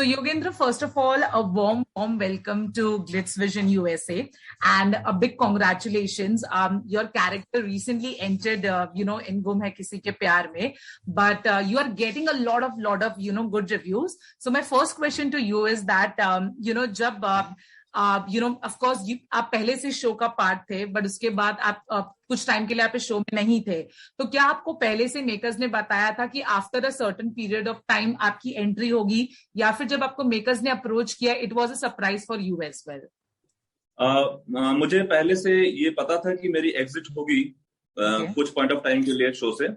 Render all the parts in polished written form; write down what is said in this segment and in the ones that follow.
Yogendra, first of all, a warm welcome to Glitz Vision USA, and a big congratulations. Your character recently entered, in Gum Hai Kisi Ke Pyar Mein, but you are getting a lot of, good reviews. So my first question to you is that, जब of course आप पहले से show का part थे, but उसके बाद आप कुछ टाइम के लिए आप शो में नहीं थे, तो क्या आपको पहले से मेकर्स ने बताया था कि after a certain period of time आपकी एंट्री होगी, या फिर जब आपको मेकर्स ने अप्रोच किया it was a surprise for you as well? मुझे पहले से ये पता था कि मेरी एग्जिट होगी कुछ पॉइंट ऑफ टाइम के लिए शो से,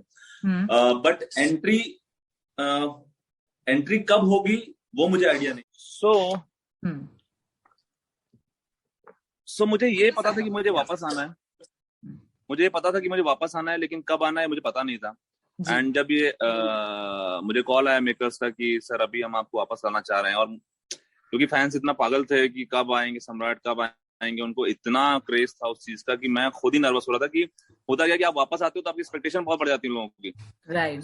बट एंट्री कब होगी वो मुझे आइडिया नहीं। सो मुझे ये पता था कि मुझे वापस आना है, लेकिन कब आना है मुझे पता नहीं था। एंड जब ये मुझे कॉल आया मेकर्स का कि सर अभी हम आपको वापस लाना चाह रहे हैं, और क्योंकि फैंस इतना पागल थे कि कब आएंगे सम्राट, कब आएंगे, उनको इतना क्रेज था उस चीज का कि मैं खुद ही नर्वस हो रहा था कि होता क्या कि आप वापस आते हो तो आपकी एक्सपेक्टेशन बहुत बढ़ जाती है लोगों की। राइट।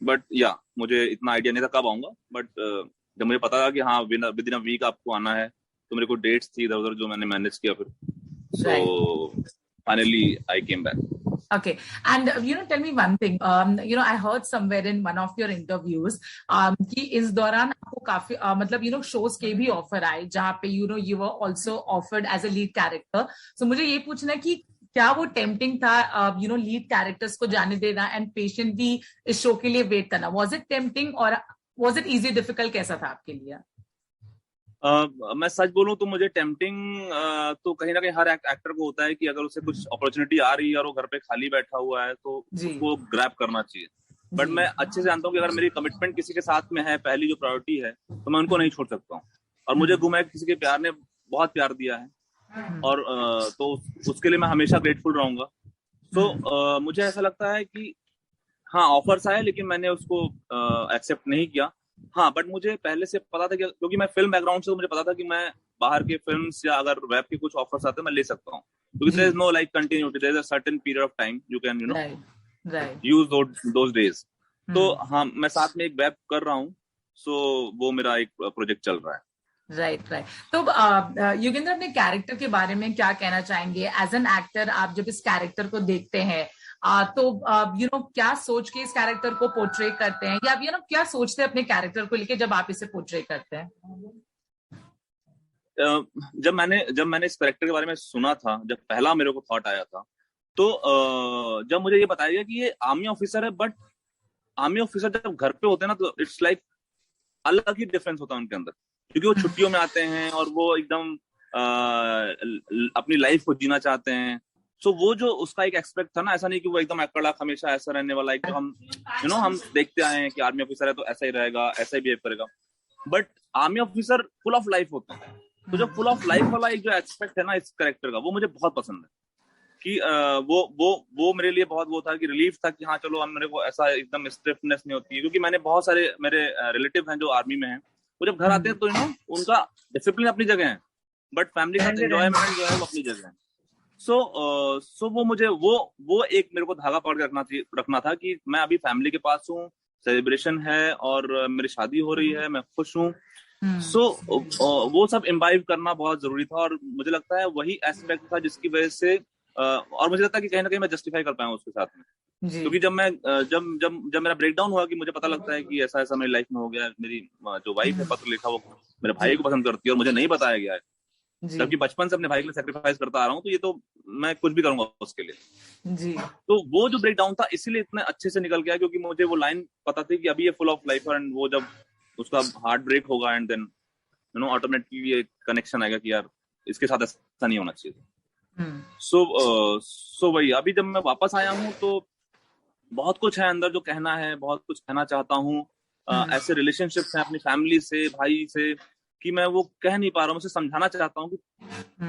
बट या मुझे इतना आइडिया नहीं था कब आऊंगा, बट जब मुझे पता था कि हाँ विद इन अ वीक आपको आना है, तो मेरे को डेट्स थी इधर उधर जो मैंने मैनेज किया फिर। So finally I came back. Okay, and tell me one thing. I heard somewhere in one of your interviews कि इस दौरान आपको काफी मतलब shows के भी ऑफर आए जहाँ पे you were also offered as a lead character. So मुझे ये पूछना है कि क्या वो टेम्पटिंग था लीड कैरेक्टर्स को जाने देना एंड पेशेंटली इस शो के लिए वेट करना? वाज इट टेम्पटिंग और वाज इट इजी, डिफिकल्ट, कैसा था आपके लिए? मैं सच बोलूं तो मुझे टेम्पटिंग तो कहीं ना कहीं हर एक्टर को होता है कि अगर उसे कुछ अपॉर्चुनिटी आ रही है और वो घर पे खाली बैठा हुआ है तो उसको ग्रैब करना चाहिए। बट मैं अच्छे से जानता हूँ कि अगर मेरी कमिटमेंट किसी के साथ में है, पहली जो प्रायोरिटी है, तो मैं उनको नहीं छोड़ सकता हूँ। और मुझे गुम है किसी के प्यार ने बहुत प्यार दिया है, और तो उसके लिए मैं हमेशा ग्रेटफुल रहूंगा। तो मुझे ऐसा लगता है कि हाँ ऑफर्स आए लेकिन मैंने उसको एक्सेप्ट नहीं किया। हाँ, बट मुझे पहले से पता था कि क्योंकि मैं फिल्म बैकग्राउंड से, मुझे पता था कि मैं बाहर के फिल्म्स या अगर वेब के कुछ ऑफर्स आते हैं मैं ले सकता हूँ, क्योंकि there is no like continuity, there is a certain period of time you can use those days. तो हाँ, मैं साथ में एक वेब कर रहा हूँ, सो वो मेरा एक प्रोजेक्ट चल रहा है। राइट। तो योगेंद्र, अपने कैरेक्टर के बारे में क्या कहना चाहेंगे? एज एन एक्टर आप जब इस कैरेक्टर को देखते हैं तो क्या सोच के इस कैरेक्टर को पोर्ट्रे करते हैं, या क्या सोचते हैं अपने कैरेक्टर को लेके जब आप इसे पोर्ट्रे करते हैं? जब मैंने इस कैरेक्टर के बारे में सुना था, जब पहला मेरे को थॉट आया था, तो जब मुझे ये बताया गया कि ये आर्मी ऑफिसर है, बट आर्मी ऑफिसर जब घर पे होते हैं ना तो इट्स लाइक अलग ही डिफरेंस होता है उनके अंदर, क्योंकि वो छुट्टियों में आते हैं और वो एकदम अपनी लाइफ को जीना चाहते हैं। सो वो जो उसका एक एक्सपेक्ट था ना, ऐसा नहीं कि वो एकदम अकड़क हमेशा ऐसा रहने वाला, एक जो हम देखते आए हैं कि आर्मी ऑफिसर है तो ऐसा ही रहेगा, ऐसा ही बिहेव करेगा, but army officer full of life होता है। तो जो फुल ऑफ लाइफ वाला एक जो एक्सपेक्ट है ना इस कैरेक्टर का, वो मुझे बहुत पसंद है कि वो मेरे लिए बहुत वो था कि रिलीफ था कि हाँ चलो, हम मेरे को ऐसा एकदम स्टिफनेस नहीं होती है, क्योंकि मैंने बहुत सारे मेरे रिलेटिव हैं जो आर्मी में हैं, वो जब घर आते हैं तो उनका डिसिप्लिन अपनी जगह है, बट फैमिली का एंजॉयमेंट जो है वो अपनी जगह है। सो वो मुझे वो एक मेरे को धागा पकड़ के रखना था कि मैं अभी फैमिली के पास हूँ, सेलिब्रेशन है और मेरी शादी हो रही है, मैं खुश हूँ। सो वो सब इम्बाइव करना बहुत जरूरी था, और मुझे लगता है वही एस्पेक्ट था जिसकी वजह से और मुझे लगता है कि कहीं ना कहीं मैं जस्टिफाई कर पाया उसके साथ में, क्योंकि जब मेरा ब्रेकडाउन हुआ कि मुझे पता लगता है कि ऐसा ऐसा मेरी लाइफ में हो गया, मेरी जो वाइफ है पत्र लिखा वो मेरे भाई को पसंद करती है और मुझे नहीं बताया गया है, जबकि बचपन से अपने भाई के लिए सैक्रिफाइस करता आ रहा हूँ, तो ये तो मैं कुछ भी करूंगा उसके लिए जी। तो वो जो ब्रेकडाउन था इसीलिए इतने अच्छे से निकल गया, क्योंकि मुझे वो लाइन पता थी कि अभी ये फुल ऑफ लाइफ है, एंड वो जब उसका हार्ट ब्रेक होगा एंड देन ऑटोमेटिकली ये कनेक्शन आएगा कि यार इसके साथ ऐसा नहीं होना चाहिए। सो वही, अभी जब मैं वापस आया हूँ तो बहुत कुछ है अंदर जो कहना है, बहुत कुछ कहना चाहता हूँ। ऐसे रिलेशनशिप्स हैं अपनी फैमिली से, भाई से, कि मैं वो कह नहीं पा रहा हूँ, मुझे समझाना चाहता हूँ कि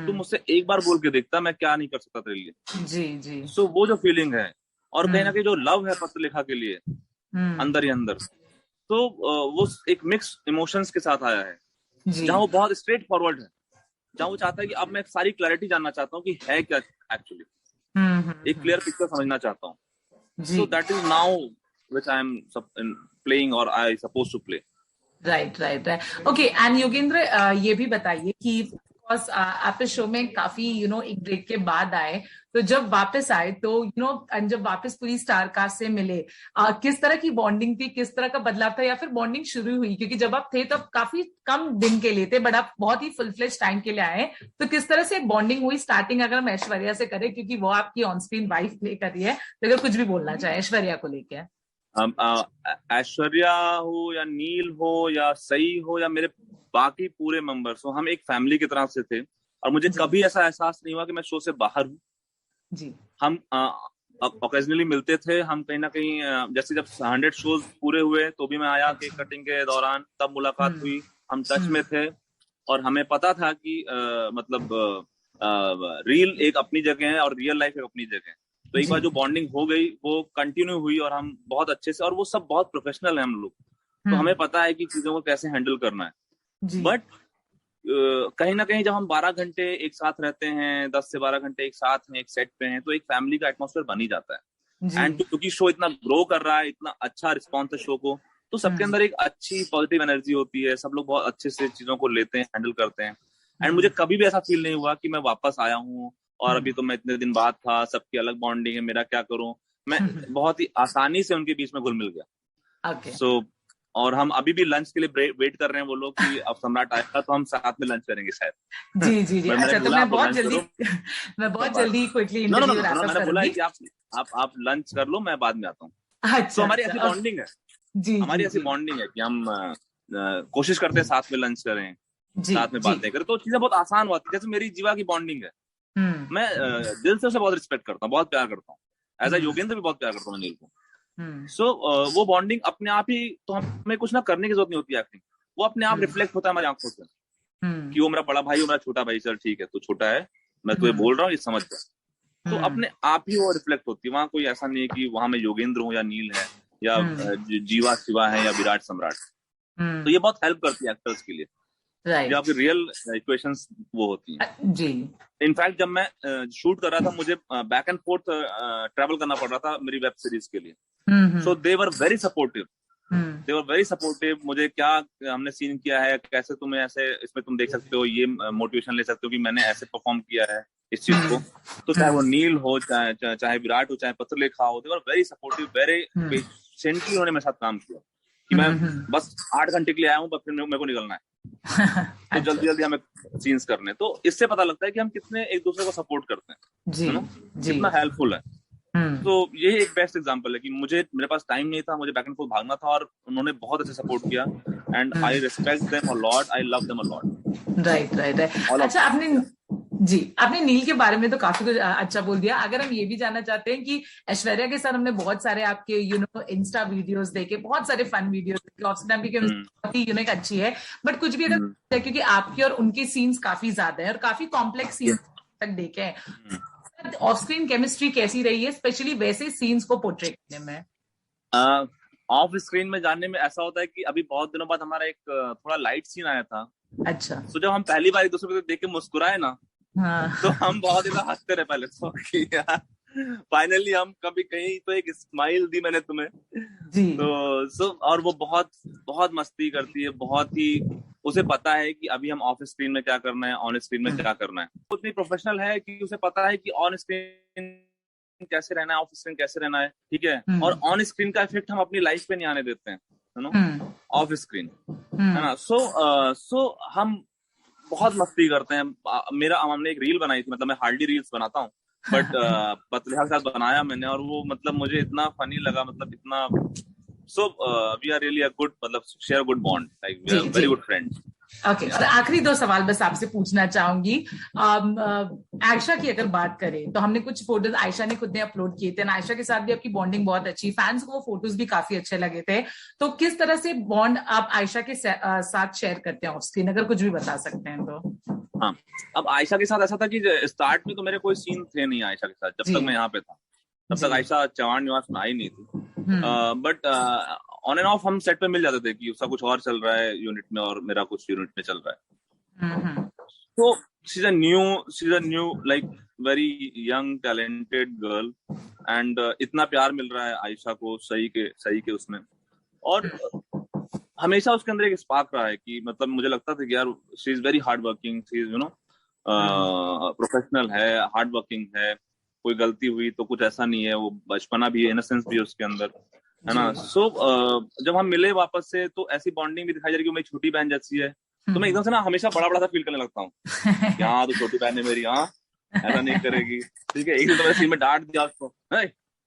तुम मुझसे एक बार बोल के देखता, मैं क्या नहीं कर सकता तेरे लिए। जी। सो वो जो फीलिंग है, और कहीं ना कहीं जो लव है पत्र लेखा के लिए अंदर ही अंदर, तो वो एक मिक्स इमोशंस के साथ आया है, जहाँ वो बहुत स्ट्रेट फॉरवर्ड है, जहाँ वो चाहता है कि अब मैं सारी क्लैरिटी जानना चाहता हूँ कि है क्या एक्चुअली, एक क्लियर पिक्चर समझना चाहता हूँ। So that is now which I am playing or I supposed to play. Right right right okay and Yogendra ये भी बताइए कि बिकॉज आप इस शो में काफी एक ब्रेक के बाद आए, तो जब वापस आए तो जब वापस पूरी स्टार कास्ट से मिले, किस तरह की बॉन्डिंग थी, किस तरह का बदलाव था, या फिर बॉन्डिंग शुरू हुई? क्योंकि जब आप थे तब काफी कम दिन के लिए थे, बट आप बहुत ही फुल फ्लेज टाइम के लिए आए, तो किस तरह से बॉन्डिंग हुई स्टार्टिंग? अगर हम ऐश्वर्या से करें, क्योंकि वो आपकी ऑन स्क्रीन वाइफ प्ले कर रही है, तो अगर कुछ भी बोलना चाहे ऐश्वर्या को लेके। ऐश्वर्या हो या नील हो या सई हो या मेरे बाकी पूरे मेंबर्स हो, हम एक फैमिली की तरह से थे और मुझे कभी ऐसा एहसास नहीं हुआ कि मैं शो से बाहर हूँ जी। हम ओकेजनली मिलते थे, हम कहीं ना कहीं जैसे जब 100 शोज पूरे हुए तो भी मैं आया केक कटिंग के दौरान, तब मुलाकात हुई, हम टच में थे और हमें पता था कि मतलब रील एक अपनी जगह है और रियल लाइफ एक अपनी जगह है। तो एक बार जो बॉन्डिंग हो गई वो कंटिन्यू हुई और हम बहुत अच्छे से, और वो सब बहुत प्रोफेशनल है हम लोग, तो हमें पता है कि चीजों को कैसे हैंडल करना है। बट कहीं ना कहीं जब हम 12 घंटे एक साथ रहते हैं, 10 से 12 घंटे एक साथ हैं, एक सेट पे हैं, तो एक फैमिली का एटमॉस्फेयर बन ही जाता है। एंड क्योंकि शो इतना ग्रो कर रहा है, इतना अच्छा रिस्पॉन्स है शो को, तो सबके अंदर एक अच्छी पॉजिटिव एनर्जी होती है, सब लोग बहुत अच्छे से चीजों को लेते हैं, हैंडल करते हैं। एंड मुझे कभी भी ऐसा फील नहीं हुआ कि मैं वापस आया हूँ और अभी तो मैं इतने दिन बाद था, सबकी अलग बॉन्डिंग है, मेरा क्या करूं। मैं बहुत ही आसानी से उनके बीच में घुल मिल गया। सो और हम अभी भी लंच के लिए वेट कर रहे हैं वो लोग कि अब सम्राट आएगा तो हम साथ में लंच करेंगे शायद। जी जी जी। अच्छा, तो मैं बहुत जल्दी क्विकली इंटरव्यू रैप अप मैंने बोला है कि आप लंच कर लो, मैं बाद में आता हूँ। अच्छा, तो हमारी ऐसी बॉन्डिंग है जी, हमारी ऐसी बॉन्डिंग है कि हम कोशिश करते हैं साथ में लंच करें, साथ में बातें करें, तो चीजें बहुत आसान होती है। जैसे मेरी जीवा की बॉन्डिंग है, मैं दिल से उसे बहुत रिस्पेक्ट करता हूँ, बहुत प्यार करता हूँ, एज अ योगेंद्र भी बहुत प्यार करता हूँ अनिल को। सो वो बॉन्डिंग अपने आप ही, तो हमें कुछ ना करने की जरूरत नहीं होती एक्टिंग, वो अपने आप रिफ्लेक्ट होता है हमारी आंखों से कि वो मेरा बड़ा भाई, वो मेरा छोटा भाई, चल ठीक है तू छोटा है, मैं तुझे बोल रहा हूँ ये समझ जा। तो अपने आप ही वो रिफ्लेक्ट होती है, वहां कोई ऐसा नहीं है कि वहां मैं योगेंद्र हूँ या नील है या जीवा शिवा है या विराट सम्राट। तो ये बहुत हेल्प करती है एक्टर्स के लिए, जो आपकी रियल इक्वेशंस वो होती हैं। जी। इनफैक्ट जब मैं शूट कर रहा था, मुझे बैक एंड फोर्थ ट्रैवल करना पड़ रहा था मेरी वेब सीरीज के लिए, सो दे वर वेरी सपोर्टिव। मुझे क्या हमने सीन किया है, कैसे तुम्हें ऐसे इसमें तुम देख सकते हो, ये मोटिवेशन ले सकते हो कि मैंने ऐसे परफॉर्म किया है इस चीज को। तो चाहे वो नील हो, चाहे विराट हो, चाहे पत्रलेखा हो, they were very supportive, very patiently उन्होंने मेरे साथ काम किया कि मैं बस 8 घंटे के लिए आया हूँ, बस फिर मेरे को निकलना है। तो जल्दी जल्दी हमें सीन्स करने, तो इससे पता लगता है कि हम कितने एक दूसरे को सपोर्ट करते हैं, जी, कितना हेल्पफुल है। तो ये एक बेस्ट एग्जांपल है कि मेरे पास टाइम नहीं था, मुझे बैक एंड फोर्थ भागना था और उन्होंने बहुत अच्छे सपोर्ट किया and I respect them a lot, I love them a lot. Right. अच्छा, आपने नील के बारे में तो काफी कुछ अच्छा बोल दिया। अगर हम ये भी जानना चाहते हैं कि ऐश्वर्या के साथ हमने बहुत सारे आपके इंस्टा वीडियोस देखे, बहुत सारे फन वीडियोस देखे, ऑफ स्क्रीन भी बहुत ही यूनिक अच्छी है, बट कुछ भी अगर क्योंकि आपके और उनके सीन्स काफी ज्यादा है और काफी कॉम्प्लेक्स सीन्स तक देखे हैं, ऑफ स्क्रीन केमिस्ट्री कैसी रही है, स्पेशली वैसे सीन्स को पोर्ट्रे करने में? ऑफ स्क्रीन में जानने में ऐसा होता है कि अभी बहुत दिनों बाद हमारा एक थोड़ा लाइट सीन आया था। अच्छा। तो जब हम पहली बार एक दूसरे को देख के मुस्कुराए ना, तो हम बहुत दिनों हंसते रहे पहले तो कि यार फाइनली हम कभी कहीं तो एक स्माइल दी मैंने तुम्हें जी। तो और वो बहुत बहुत मस्ती करती है, बहुत ही उसे पता है कि अभी हम ऑफ स्क्रीन में क्या करना है, ऑन स्क्रीन में क्या करना है। वो इतनी प्रोफेशनल है कि उसे पता है कि ऑन स्क्रीन कैसे रहना है, ऑफ स्क्रीन कैसे रहना है, ठीक है। और ऑन स्क्रीन का इफेक्ट हम अपनी लाइफ पे नहीं आने देते हैं, ऑफ स्क्रीन, है ना। सो हम बहुत मस्ती करते हैं। हमने एक रील बनाई थी, मतलब मैं हार्डली रील्स बनाता हूँ, बट पतलेहा के साथ बनाया मैंने और वो मतलब मुझे इतना फनी लगा, मतलब इतना। So we are really a good, मतलब share good bond, like we are very good friends. Okay, और आखिरी 2 सवाल बस आपसे पूछना चाहूंगी। आयशा की अगर बात करें तो हमने कुछ फोटोज आयशा ने खुद ने अपलोड किए थे, आयशा के साथ भी आपकी बॉन्डिंग बहुत अच्छी, फैंस को वो फोटोज भी काफी अच्छे लगे थे। तो किस तरह से बॉन्ड आप आयशा के साथ शेयर करते हैं ऑफ स्क्रीन, अगर कुछ भी बता सकते हैं तो? हाँ, अब आयशा के साथ ऐसा था कि स्टार्ट में तो मेरे कोई सीन थे नहीं आयशा के साथ, जब तक मैं यहाँ पे था तब तक आयशा चौहान निवास में आई नहीं थी। बट ऑन एंड ऑफ हम सेट पे मिल जाते थे कि उसका कुछ और चल रहा है यूनिट में और मेरा कुछ यूनिट में चल रहा है। तो she is a new like very young talented girl and इतना प्यार मिल रहा है आयशा को सही के उसमें, और हमेशा उसके अंदर एक स्पार्क रहा है कि मतलब मुझे लगता था कि यार she is very hard working, she is professional है, हार्ड वर्किंग है, कोई गलती हुई तो कुछ ऐसा नहीं है, वो बचपना भी है, इनोसेंस भी है उसके अंदर, है ना। सो जब हम मिले वापस से तो ऐसी बॉन्डिंग भी दिखाई जा रही है कि मेरी छोटी बहन जैसी है, तो मैं एकदम से ना हमेशा बड़ा बड़ा सा फील करने लगता हूँ कि हाँ तो छोटी बहन है मेरी, हाँ ऐसा नहीं करेगी, ठीक है। एक दिन तो मैंने सीन में डांट दिया उसको,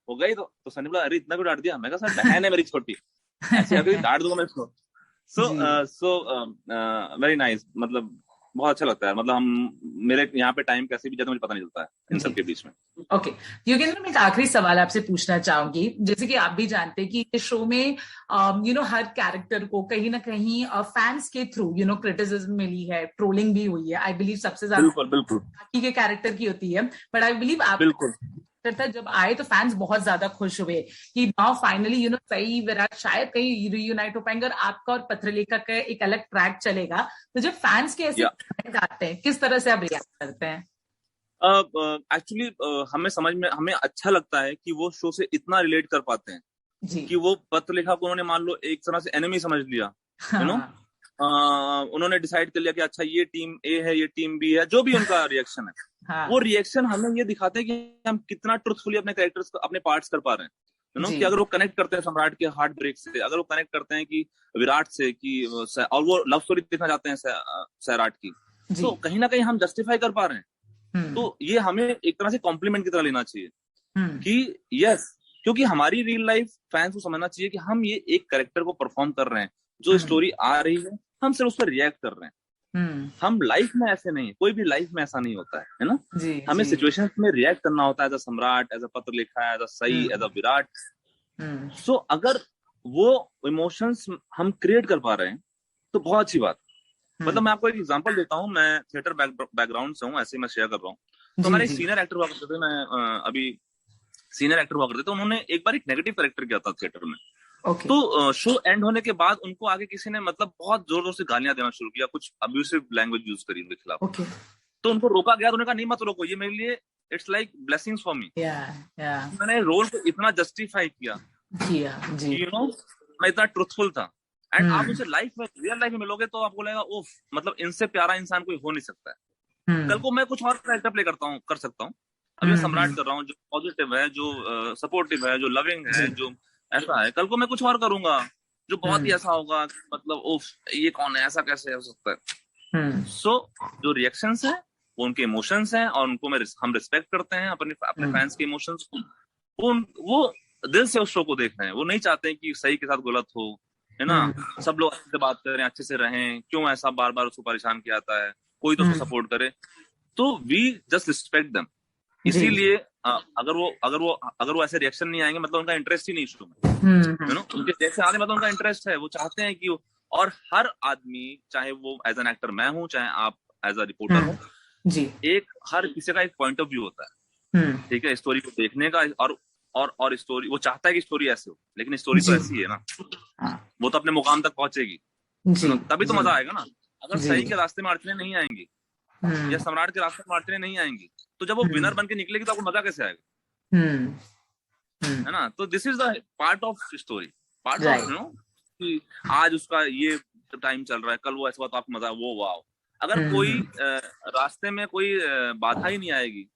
हो गई तो सनी बोला अरे इतना क्यों डांट दिया, मैं कहा सर बहन है मेरी छोटी, ऐसे अगर डांट दूंगा मैं इसको। सो वेरी नाइस, मतलब बहुत अच्छा लगता है, मतलब हम मेरे यहाँ पे टाइम कैसे भी जाता है मुझे पता नहीं चलता है इन सब के बीच में। ओके योगेंद्र, मैं एक आखिरी सवाल आपसे पूछना चाहूंगी। जैसे कि आप भी जानते हैं कि इस शो में हर कैरेक्टर को कहीं ना कहीं फैंस के थ्रू क्रिटिसिज्म मिली है, ट्रोलिंग भी हुई है। आई बिलीव सबसे ज्यादा बिल्कुल बाकी के कैरेक्टर की होती है, बट आई बिलीव आप बिल्कुल था जब आए तो फैंस बहुत ज्यादा खुश हुए कि नाउ फाइनली सही विराट शायद कहीं रीयूनाइट हो पाएंगे और आपका और पत्रलेखा का एक अलग ट्रैक चलेगा। तो जब फैंस के ऐसे आते हैं किस तरह से आप रिएक्ट करते हैं? एक्चुअली हमें अच्छा लगता है कि वो शो से इतना रिलेट कर पाते हैं जी। कि वो पत्रलेखा को उन्होंने मान लो एक तरह से एनिमी समझ लिया, यू नो, उन्होंने डिसाइड कर लिया कि अच्छा ये टीम ए है, ये टीम बी है, जो भी उनका रिएक्शन है, वो रिएक्शन हमें ये दिखाते हैं कि हम कितना ट्रुथफुली अपने कैरेक्टर्स अपने पार्ट्स कर पा रहे हैं, कि अगर वो कनेक्ट करते हैं सम्राट के हार्ट ब्रेक से, अगर वो कनेक्ट करते हैं कि विराट से, कि और वो लव स्टोरी देखना चाहते हैं सैराट की, तो कहीं ना कहीं हम जस्टिफाई कर पा रहे हैं। तो ये हमें एक तरह से कॉम्प्लीमेंट की तरह लेना चाहिए कि यस, क्योंकि हमारी रियल लाइफ फैंस को समझना चाहिए कि हम ये एक कैरेक्टर को परफॉर्म कर रहे हैं, जो स्टोरी आ रही है हम सिर्फ उस पर रिएक्ट कर रहे हैं। हम लाइफ में ऐसे नहीं, कोई भी लाइफ में ऐसा नहीं होता है ना। हमें सिचुएशंस में रिएक्ट करना होता है, as a Samrat, as a Patralekha, as a Sai, as a Virat. So अगर वो इमोशंस हम क्रिएट कर पा रहे हैं तो बहुत अच्छी बात। मतलब मैं आपको एक एग्जांपल देता हूँ, मैं थिएटर बैकग्राउंड से हूँ, ऐसे ही मैं शेयर कर रहा हूँ। तो हमारे एक सीनियर एक्टर हुआ करते थे, मैं अभी सीनियर एक्टर हुआ करते थे, उन्होंने एक बार एक नेगेटिव कैरेक्टर किया था थिएटर में। तो शो एंड होने के बाद उनको आगे किसी ने मतलब बहुत जोर जोर से गालियां देना शुरू किया, कुछ अब्यूसिव लैंग्वेज यूज करी उनके खिलाफ। तो उनको रोका गया, तो उन्होंने कहा नहीं मत रोको, ये मेरे लिए it's like blessings for me. मैंने रोल को इतना जस्टिफाई किया, मैं इतना ट्रुथफुल था। एंड आप उसे लाइफ में, रियल लाइफ में मिलोगे तो आपको लगेगा उफ, मतलब इनसे प्यारा इंसान कोई हो नहीं सकता है। कल को मैं कुछ और कैरेक्टर प्ले कर सकता हूँ। अभी मैं सम्राट कर रहा हूँ, जो पॉजिटिव है, जो सपोर्टिव है, जो लविंग है, जो ऐसा है। कल को मैं कुछ और करूंगा जो बहुत ही ऐसा होगा, मतलब उफ ये कौन है, ऐसा कैसे हो सकता है। सो जो रिएक्शंस है वो उनके इमोशंस हैं, और उनको हम रिस्पेक्ट करते हैं, अपने फैंस के इमोशंस को। वो दिल से उस शो को देख रहे हैं, वो नहीं चाहते कि सही के साथ गलत हो, है ना। सब लोग अच्छे से बात करें, अच्छे से रहें, क्यों ऐसा बार बार उसको परेशान किया जाता है, कोई तो उसको सपोर्ट करे। तो वी जस्ट रिस्पेक्ट देम। इसीलिए अगर वो ऐसे रिएक्शन नहीं आएंगे, मतलब उनका इंटरेस्ट ही नहीं शो में, उनके जैसे आगे मतलब उनका इंटरेस्ट है, वो चाहते हैं कि और हर आदमी, चाहे वो एज एन एक्टर मैं हूं, चाहे आप एज अ रिपोर्टर हो, एक हर किसी का एक पॉइंट ऑफ व्यू होता है, ठीक है, स्टोरी को देखने का। और स्टोरी वो चाहता है कि स्टोरी ऐसे हो, लेकिन स्टोरी तो ऐसी है ना, वो तो अपने मुकाम तक पहुंचेगी, तभी तो मजा आएगा ना। अगर सही के रास्ते में अड़चने नहीं आएंगी या सम्राट के रास्ते में अड़चने नहीं आएंगी, तो जब वो विनर बन के निकलेगी तो आपको मजा कैसे आएगा, है ना। तो this is the part of story, part of कि आज उसका ये टाइम चल रहा है, कल वो ऐसा हुआ तो आपको मजा, वो वाओ। अगर कोई रास्ते में कोई बाधा ही नहीं आएगी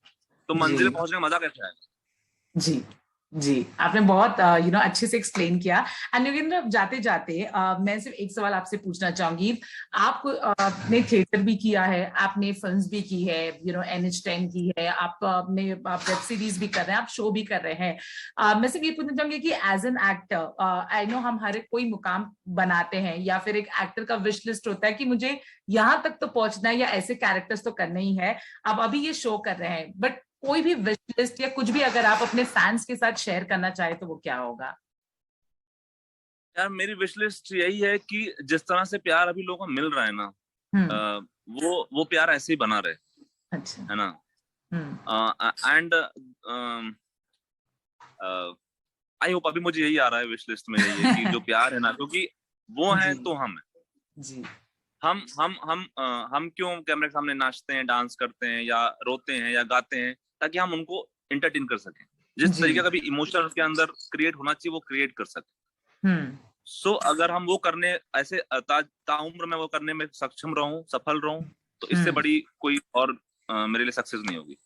तो मंजिल पहुंचने का मजा कैसे आएगा। जी, आपने बहुत अच्छे से एक्सप्लेन किया। एंड योगेंद्र, जाते जाते मैं सिर्फ एक सवाल आपसे पूछना चाहूंगी। आपने थिएटर भी किया है, आपने फिल्म्स भी की है, NH10 की है, आपने वेब सीरीज भी कर रहे हैं, आप शो भी कर रहे हैं। मैं सिर्फ ये पूछना चाहूंगी कि as an actor, I know हम हर कोई मुकाम बनाते हैं, या फिर एक एक्टर का विश लिस्ट होता है कि मुझे यहाँ तक तो पहुंचना है या ऐसे कैरेक्टर्स तो करने ही है। आप अभी ये शो कर रहे हैं, बट कोई भी विश लिस्ट या कुछ भी अगर आप अपने फैंस के साथ शेयर करना चाहे तो वो क्या होगा? यार मेरी विश लिस्ट यही है कि जिस तरह से प्यार अभी लोगों को मिल रहा है ना, वो प्यार ऐसे ही बना रहे। अच्छा। है ना। एंड आई होप अभी मुझे यही आ रहा है विश लिस्ट में, यही है कि जो प्यार है ना, क्योंकि वो है तो हम है जी। हम क्यों कैमरे के सामने नाचते हैं, डांस करते हैं, या रोते हैं, या गाते हैं, ताकि हम उनको एंटरटेन कर सकें। जिस जी। तरीके का भी इमोशन उसके अंदर क्रिएट होना चाहिए वो क्रिएट कर सके। सो अगर हम वो करने ऐसे ताउम्र में वो करने में सक्षम रहूं, सफल रहूं, तो इससे बड़ी कोई और मेरे लिए सक्सेस नहीं होगी।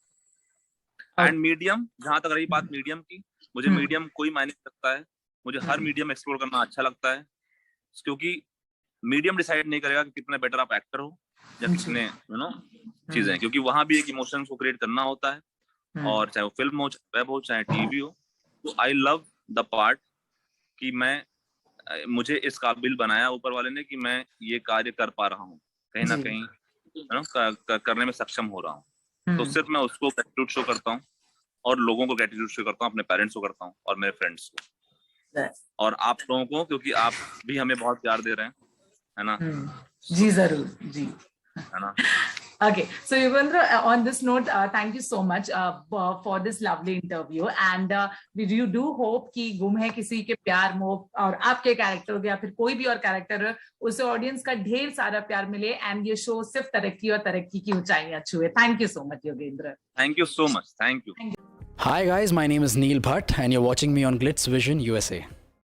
एंड मीडियम, जहां तक रही बात मीडियम की, मुझे मीडियम कोई मायने नहीं रखता है। मुझे हर मीडियम एक्सप्लोर करना अच्छा लगता है, क्योंकि मीडियम डिसाइड नहीं करेगा कि कितने बेटर आप एक्टर हो या कितने चीजें, क्योंकि वहां भी एक इमोशन को क्रिएट करना होता है, और चाहे वो फिल्म हो, चाहे वेब हो, चाहे टीवी हो। तो आई लव द पार्ट कि मुझे इस काबिल बनाया ऊपर वाले ने कि मैं ये कार्य कर पा रहा हूँ, कहीं ना कहीं करने में सक्षम हो रहा हूँ। तो सिर्फ मैं उसको ग्रेटिट्यूड शो करता हूँ, और लोगों को ग्रेटिट्यूड शो करता हूँ, अपने पेरेंट्स को करता हूँ, और मेरे फ्रेंड्स को, और आप लोगों को, क्योंकि आप भी हमें बहुत प्यार दे रहे हैं, है ना? जी जरूर जी, है ना? Okay, so Yugandhar, on this note, thank you so much for this lovely interview, and you do hope कि गुम है किसी के प्यार मोह और आपके कैरेक्टर हो या फिर कोई भी और कैरेक्टर, उसे ऑडियंस का ढेर सारा प्यार मिले, एंड ये शो सिर्फ तरक्की और तरक्की की ऊंचाइयां छुए। Thank you so much Yogendra. Thank you so much, thank you. Hi guys, my name is Neil Bhatt and you're watching me on Glitz Vision USA.